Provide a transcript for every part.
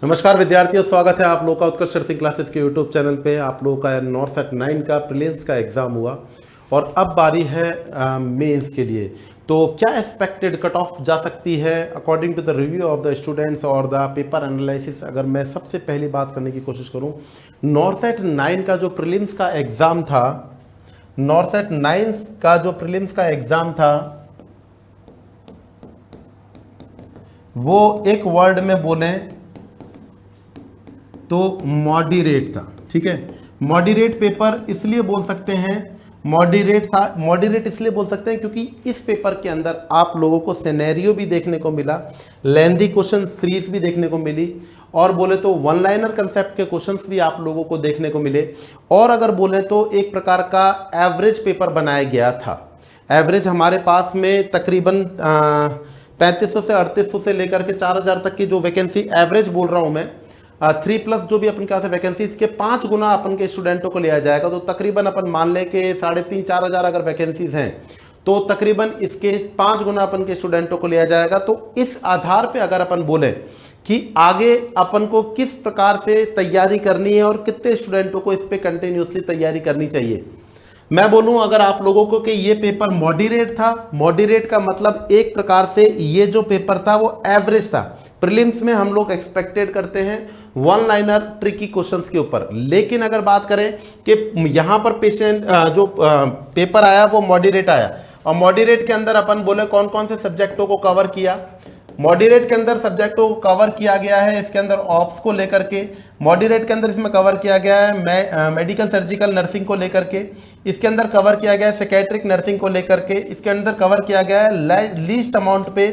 नमस्कार विद्यार्थियों, स्वागत है आप लोगों का उत्कर्ष नर्सिंग क्लासेस के यूट्यूब चैनल पे। आप लोगों का नॉर्सेट 9 का प्रीलिम्स का एग्जाम हुआ और अब बारी है मेंस के लिए। तो क्या एक्सपेक्टेड कट ऑफ जा सकती है according to the review of the students और द पेपर एनालिसिस। अगर मैं सबसे पहली बात करने की कोशिश करूं, नॉर्सेट 9 का जो प्रीलिम्स का एग्जाम था, नॉर्सेट 9 का जो प्रीलिम्स का एग्जाम था वो एक वर्ड में बोले तो मॉडरेट था। ठीक है, मॉडरेट पेपर इसलिए बोल सकते हैं, मॉडरेट था। मॉडरेट इसलिए बोल सकते हैं क्योंकि इस पेपर के अंदर आप लोगों को सिनेरियो भी देखने को मिला, लेंथी क्वेश्चन सीरीज भी देखने को मिली, और बोले तो वन लाइनर कंसेप्ट के क्वेश्चंस भी आप लोगों को देखने को मिले, और अगर बोले तो एक प्रकार का एवरेज पेपर बनाया गया था। एवरेज हमारे पास में तकरीबन 3500 से 3800 से लेकर के 4000 तक की जो वैकेंसी एवरेज बोल रहा हूं मैं, 3+ जो भी अपन के पास वैकेंसी, इसके 5 गुना अपन के स्टूडेंटों को लिया जाएगा। तो तकरीबन अपन मान ले कि 3500-4000 अगर वैकेंसीज हैं तो तकरीबन इसके 5 गुना अपन के स्टूडेंटों को लिया जाएगा। तो इस आधार पे अगर अपन बोले कि आगे अपन को किस प्रकार से तैयारी करनी है और कितने स्टूडेंटों को इस पे कंटिन्यूसली तैयारी करनी चाहिए, मैं बोलूं अगर आप लोगों को कि ये पेपर मॉडरेट था। मॉडरेट का मतलब एक प्रकार से ये जो पेपर था वो एवरेज था। प्रीलिम्स में हम लोग एक्सपेक्टेड करते हैं वन लाइनर ट्रिकी क्वेश्चंस के ऊपर, लेकिन अगर बात करें कि यहाँ पर जो पेपर आया वो मॉडरेट आया, और मॉडरेट के अंदर अपन बोले कौन कौन से सब्जेक्टों को कवर किया। मॉडरेट के अंदर सब्जेक्टों को कवर किया गया है, इसके अंदर ऑप्स को लेकर के मॉडरेट के अंदर इसमें कवर किया गया है मेडिकल सर्जिकल नर्सिंग को लेकर के, इसके अंदर कवर किया गया है साइकियाट्रिक नर्सिंग को लेकर के, इसके अंदर कवर किया गया है लीस्ट अमाउंट पे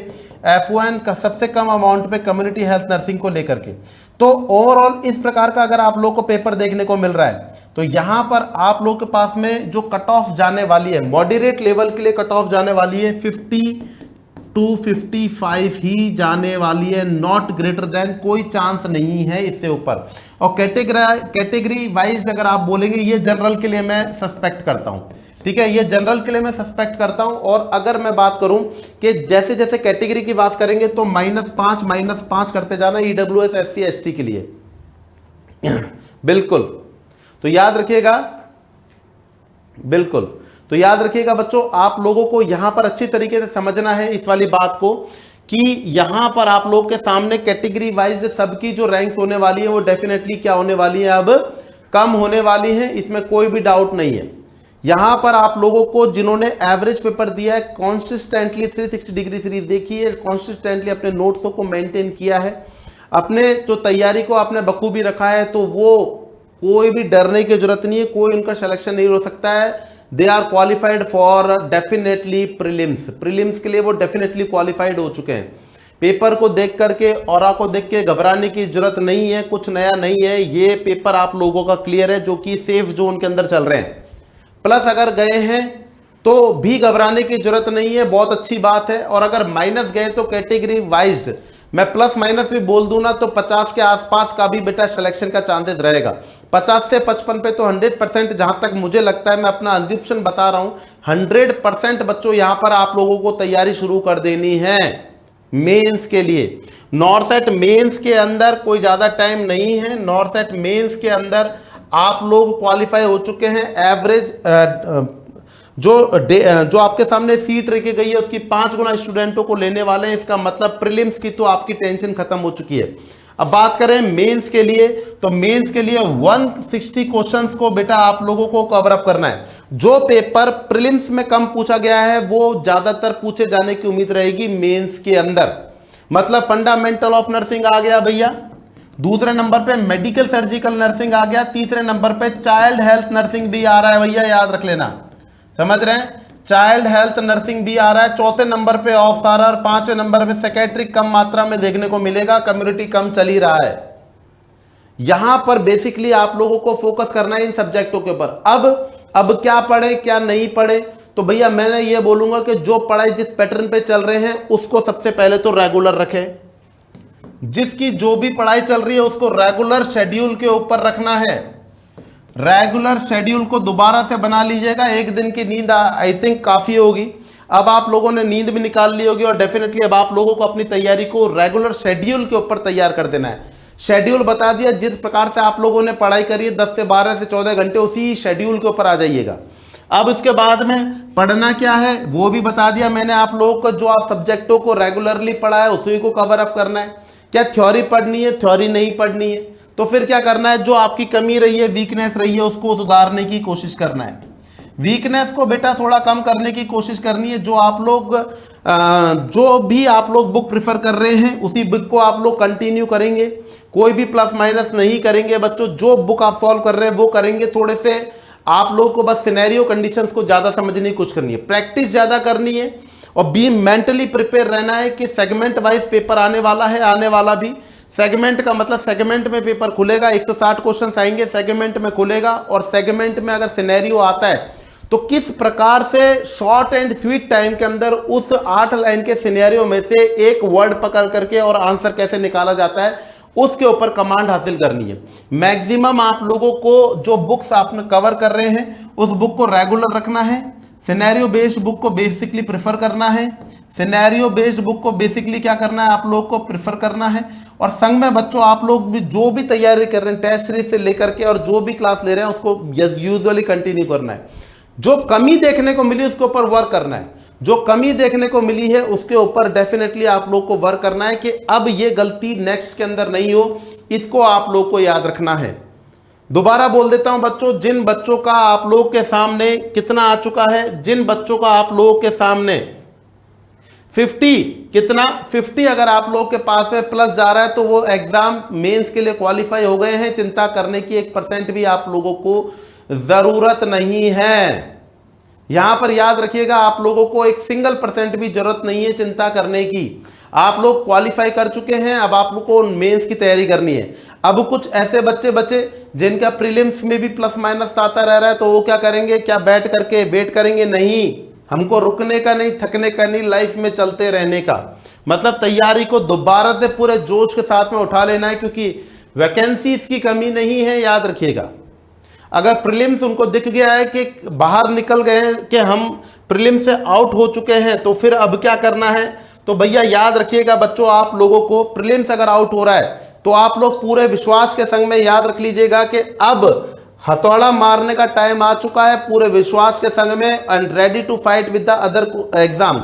F1 का सबसे कम अमाउंट पे कम्युनिटी हेल्थ नर्सिंग को लेकर के। तो ओवरऑल इस प्रकार का अगर आप लोग को पेपर देखने को मिल रहा है तो यहाँ पर आप लोग के पास में जो कट ऑफ जाने वाली है मॉडरेट लेवल के लिए कट ऑफ जाने वाली है 50 to 55 ही जाने वाली है, नॉट ग्रेटर देन, कोई चांस नहीं है इससे ऊपर। और कैटेगरी वाइज अगर आप बोलेंगे, ये जनरल के लिए मैं सस्पेक्ट करता हूं। ठीक है, ये जनरल के लिए मैं सस्पेक्ट करता हूं। और अगर मैं बात करूं कि जैसे जैसे कैटेगरी की बात करेंगे तो -5 करते जाना EWS SC ST के लिए बिल्कुल। तो याद रखिएगा, बिल्कुल तो याद रखिएगा बच्चों, आप लोगों को यहां पर अच्छी तरीके से समझना है इस वाली बात को कि यहां पर आप लोग के सामने कैटेगरी वाइज सबकी जो रैंक्स होने वाली है वो डेफिनेटली क्या होने वाली है, अब कम होने वाली है, इसमें कोई भी डाउट नहीं है। यहां पर आप लोगों को जिन्होंने एवरेज पेपर दिया है, कॉन्सिस्टेंटली 360 डिग्री सीरीज देखी है, कॉन्सिस्टेंटली अपने नोट्स को मेंटेन किया है, अपने जो तैयारी को आपने बखूबी रखा है, तो वो कोई भी डरने की जरूरत नहीं है, कोई उनका सिलेक्शन नहीं हो सकता है। They are qualified for definitely prelims. Prelims के लिए वो डेफिनेटली क्वालिफाइड हो चुके हैं। पेपर को देख करके, ऑरा को देख के घबराने की जरूरत नहीं है, कुछ नया नहीं है। ये पेपर आप लोगों का क्लियर है, जो कि सेफ जोन के अंदर चल रहे हैं। प्लस अगर गए हैं तो भी घबराने की जरूरत नहीं है, बहुत अच्छी बात है। और अगर माइनस गए तो कैटेगरी वाइज मैं प्लस माइनस भी बोल दूं ना तो 50 के आसपास का भी बेटा सिलेक्शन का चांसेस रहेगा। 50 से 55 पे तो 100%, जहां तक मुझे लगता है, मैं अपना अज्यूम्पशन बता रहा हूं, 100% बच्चों यहां पर आप लोगों को तैयारी शुरू कर देनी है मेंस के लिए। नॉर्सेट मेंस के अंदर कोई ज्यादा टाइम नहीं है। नॉर्सेट मेंस के अंदर आप लोग क्वालिफाई हो चुके हैं। एवरेज जो आपके सामने सीट रखी गई है उसकी 5 गुना स्टूडेंटों को लेने वाले हैं। इसका मतलब प्रीलिम्स की तो आपकी टेंशन खत्म हो चुकी है। अब बात करें मेंस के लिए, तो मेंस के लिए 160 क्वेश्चंस को बेटा आप लोगों को कवर अप करना है। जो पेपर प्रीलिम्स में कम पूछा गया है वो ज्यादातर पूछे जाने की उम्मीद रहेगी मेंस के अंदर। मतलब फंडामेंटल ऑफ नर्सिंग आ गया भैया, दूसरे नंबर पे मेडिकल सर्जिकल नर्सिंग आ गया, तीसरे नंबर पे चाइल्ड हेल्थ नर्सिंग भी आ रहा है भैया, याद रख लेना, समझ रहे हैं, चाइल्ड हेल्थ नर्सिंग भी आ रहा है। चौथे नंबर पे ऑप्स आ रहा है, और 5वें नंबर पे साइकियाट्रिक कम मात्रा में देखने को मिलेगा, कम्युनिटी कम चल ही रहा है। यहां पर बेसिकली आप लोगों को फोकस करना है इन सब्जेक्टों के ऊपर। अब क्या पढ़े क्या नहीं पढ़े, तो भैया मैंने ये बोलूंगा कि जो पढ़ाई जिस पैटर्न पे चल रहे हैं उसको सबसे पहले तो रेगुलर रखें। जिसकी जो भी पढ़ाई चल रही है उसको रेगुलर शेड्यूल के ऊपर रखना है। रेगुलर शेड्यूल को दोबारा से बना लीजिएगा। एक दिन की नींद आई थिंक काफी होगी। अब आप लोगों ने नींद भी निकाल ली होगी और डेफिनेटली अब आप लोगों को अपनी तैयारी को रेगुलर शेड्यूल के ऊपर तैयार कर देना है। शेड्यूल बता दिया, जिस प्रकार से आप लोगों ने पढ़ाई करी है 10 से 12 से 14 घंटे उसी शेड्यूल के ऊपर आ जाइएगा। अब उसके बाद में पढ़ना क्या है वो भी बता दिया मैंने आप लोगों को, जो आप सब्जेक्टों को रेगुलरली पढ़ा है उसी को कवर अप करना है। क्या थ्योरी पढ़नी है? थ्योरी नहीं पढ़नी है। तो फिर क्या करना है, जो आपकी कमी रही है, वीकनेस रही है, उसको सुधारने की कोशिश करना है। वीकनेस को बेटा थोड़ा कम करने की कोशिश करनी है। जो भी आप लोग बुक प्रिफर कर रहे हैं उसी बुक को आप लोग कंटिन्यू करेंगे, कोई भी प्लस माइनस नहीं करेंगे बच्चों। जो बुक आप सॉल्व कर रहे हैं वो करेंगे। थोड़े से आप लोगों को बस सिनेरियो कंडीशंस को ज़्यादा समझने की कोशिश करनी है, प्रैक्टिस ज़्यादा करनी है और बी मेंटली प्रिपेयर रहना है कि सेगमेंट वाइज पेपर आने वाला है, आने वाला भी। सेगमेंट का मतलब सेगमेंट में पेपर खुलेगा, 160 क्वेश्चन आएंगे, सेगमेंट में खुलेगा। और सेगमेंट में अगर सिनेरियो आता है तो किस प्रकार से शॉर्ट एंड स्वीट टाइम के अंदर उस 8 लाइन के सिनेरियो में से एक वर्ड पकड़ करके और आंसर कैसे निकाला जाता है, उसके ऊपर कमांड हासिल करनी है। मैक्सिमम आप लोगों को जो बुक्स आपने कवर कर रहे हैं उस बुक को रेगुलर रखना है। सिनेरियो बेस्ड बुक को बेसिकली प्रेफर करना है। सिनेरियो बेस्ड बुक को बेसिकली क्या करना है, आप लोग को प्रेफर करना है। और संग में बच्चों आप लोग भी जो भी तैयारी कर रहे हैं टेस्ट सीरीज से लेकर के और जो भी क्लास ले रहे हैं उसको यूजुअली कंटिन्यू करना है। जो कमी देखने को मिली उसके ऊपर वर्क करना है। जो कमी देखने को मिली है उसके ऊपर डेफिनेटली आप लोग को वर्क करना है कि अब ये गलती नेक्स्ट के अंदर नहीं हो, इसको आप लोग को याद रखना है। दोबारा बोल देता हूं बच्चों, जिन बच्चों का आप लोग के सामने कितना आ चुका है, जिन बच्चों का आप लोगों के सामने 50 अगर आप लोग के पास में प्लस जा रहा है तो वो एग्जाम मेंस के लिए क्वालिफाई हो गए हैं। चिंता करने की 1% भी आप लोगों को जरूरत नहीं है। यहां पर याद रखिएगा, आप लोगों को 1% भी जरूरत नहीं है चिंता करने की। आप लोग क्वालिफाई कर चुके हैं, अब आप लोग को मेंस की तैयारी करनी है। अब कुछ ऐसे बच्चे बचे जिनका प्रीलिम्स में भी प्लस माइनस आता रह रहा है, तो वो क्या करेंगे, क्या बैठ करके वेट करेंगे? नहीं, हमको रुकने का नहीं, थकने का नहीं, लाइफ में चलते रहने का। मतलब तैयारी को दोबारा से पूरे जोश के साथ में उठा लेना है, क्योंकि वैकेंसीज की कमी नहीं है, याद रखिएगा। अगर प्रीलिम्स उनको दिख गया है कि बाहर निकल गए हैं, कि हम प्रीलिम्स से आउट हो चुके हैं, तो फिर अब क्या करना है? तो भैया याद रखिएगा बच्चों, आप लोगों को प्रीलिम्स अगर आउट हो रहा है तो आप लोग पूरे विश्वास के संग में याद रख लीजिएगा कि अब हथौड़ा मारने का टाइम आ चुका है, पूरे विश्वास के संग में, and ready to fight with the other exams.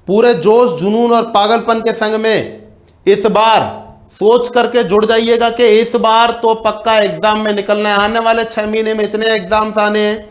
पूरे जोश, जुनून और पागलपन के संग में इस बार सोच करके जुड़ जाइएगा कि इस बार तो पक्का एग्जाम में निकलना है। आने वाले 6 महीने में इतने एग्जाम्स आने हैं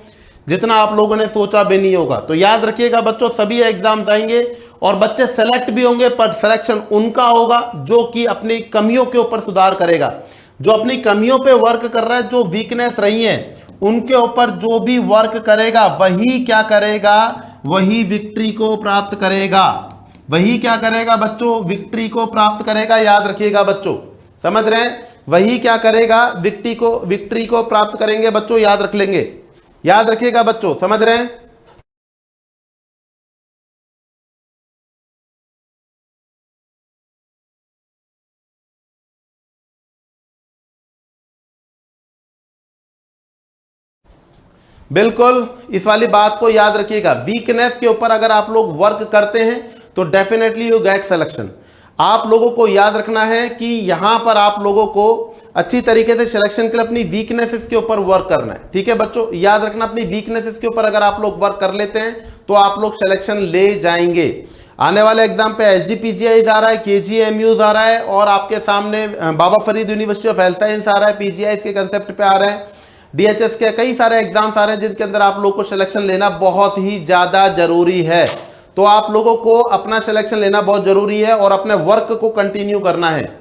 जितना आप लोगों ने सोचा भी नहीं होगा। तो याद रखिएगा बच्चों, सभी एग्जाम्स आएंगे और बच्चे सेलेक्ट भी होंगे, पर सिलेक्शन उनका होगा जो कि अपनी कमियों के ऊपर सुधार करेगा, जो अपनी कमियों पे वर्क कर रहा है, जो वीकनेस रही है उनके ऊपर जो भी वर्क करेगा वही क्या करेगा, वही विक्ट्री को प्राप्त करेगा। वही क्या करेगा बच्चों, विक्ट्री को प्राप्त करेगा। याद रखिएगा बच्चों, समझ रहे हैं? वही क्या करेगा, विक्ट्री को प्राप्त करेंगे बच्चों, याद रख लेंगे। याद रखिएगा बच्चों, समझ रहे हैं? बिल्कुल, इस वाली बात को याद रखिएगा। वीकनेस के ऊपर अगर आप लोग वर्क करते हैं तो डेफिनेटली यू गेट सिलेक्शन। आप लोगों को याद रखना है कि यहां पर आप लोगों को अच्छी तरीके से सिलेक्शन के लिए अपनी वीकनेसेस के ऊपर वर्क करना है। ठीक है बच्चों, याद रखना, अपनी वीकनेसेस के ऊपर अगर आप लोग वर्क कर लेते हैं तो आप लोग सिलेक्शन ले जाएंगे। आने वाले एग्जाम पे SGPGI आ रहा है, KGMU आ रहा है, और आपके सामने Baba Farid university of health science आ रहा है, PGI के कंसेप्ट पे आ रहा है, DHS के कई सारे एग्जाम्स आ रहे हैं जिनके अंदर आप लोग को सिलेक्शन लेना बहुत ही ज्यादा जरूरी है। तो आप लोगों को अपना सिलेक्शन लेना बहुत जरूरी है और अपने वर्क को कंटिन्यू करना है।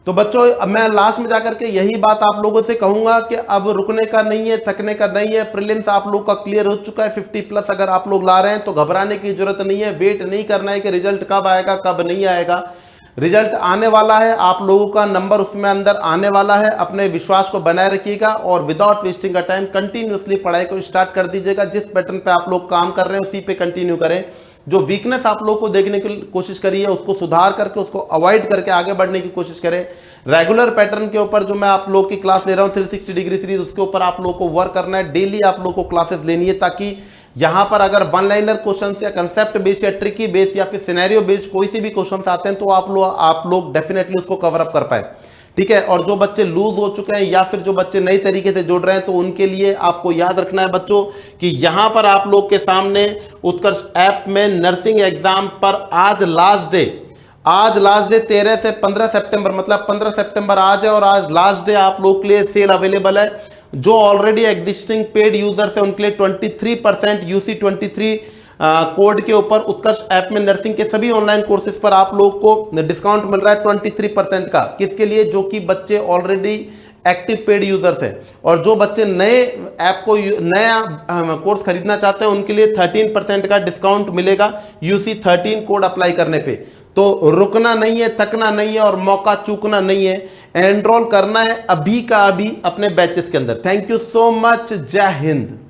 तो बच्चों, अब मैं लास्ट में जाकर के यही बात आप लोगों से कहूंगा कि अब रुकने का नहीं है, थकने का नहीं है। प्रीलिम्स आप लोग का क्लियर हो चुका है, 50+ अगर आप लोग ला रहे हैं तो घबराने की जरूरत नहीं है, वेट नहीं करना है कि रिजल्ट कब आएगा कब नहीं आएगा। रिजल्ट आने वाला है, आप लोगों का नंबर उसमें अंदर आने वाला है। अपने विश्वास को बनाए रखिएगा और विदाउट वेस्टिंग का टाइम कंटिन्यूसली पढ़ाई को स्टार्ट कर दीजिएगा। जिस पैटर्न पे आप लोग काम कर रहे हैं उसी पे कंटिन्यू करें। जो वीकनेस आप लोगों को देखने की कोशिश करी है उसको सुधार करके, उसको अवॉइड करके आगे बढ़ने की कोशिश करें। रेगुलर पैटर्न के ऊपर जो मैं आप लोगों की क्लास ले रहा हूँ 360 डिग्री सीरीज, उसके ऊपर आप लोगों को वर्क करना है। डेली आप लोगों को क्लासेस लेनी है ताकि यहां पर अगर वन लाइनर क्वेश्चन या कंसेप्ट बेस्ड या ट्रिकी बेस्ड या फिर सिनेरियो बेस्ड कोई से भी क्वेश्चन आते हैं तो आप लोग डेफिनेटली उसको कवर अप कर पाए। ठीक है, और जो बच्चे लूज हो चुके हैं या फिर जो बच्चे नई तरीके से जुड़ रहे हैं तो उनके लिए आपको याद रखना है बच्चों कि यहां पर आप लोग के सामने उत्कर्ष ऐप में नर्सिंग एग्जाम पर आज लास्ट डे 13 से 15 सितंबर, मतलब 15 सितंबर आज है और आज लास्ट डे आप लोग के लिए सेल अवेलेबल है। जो ऑलरेडी एग्जिस्टिंग पेड यूजर्स है उनके लिए 23% UC23 कोड के ऊपर उत्कर्ष ऐप में नर्सिंग के सभी ऑनलाइन कोर्सेज पर आप लोग को डिस्काउंट मिल रहा है 23% का। किसके लिए? जो कि बच्चे ऑलरेडी एक्टिव पेड यूजर्स हैं। और जो बच्चे नए ऐप को नया कोर्स खरीदना चाहते हैं उनके लिए 13% का डिस्काउंट मिलेगा UC13 कोड अप्लाई करने पे। तो रुकना नहीं है, थकना नहीं है और मौका चूकना नहीं है। एनरोल करना है अभी का अभी अपने बैचेस के अंदर। Thank you so much. जय हिंद।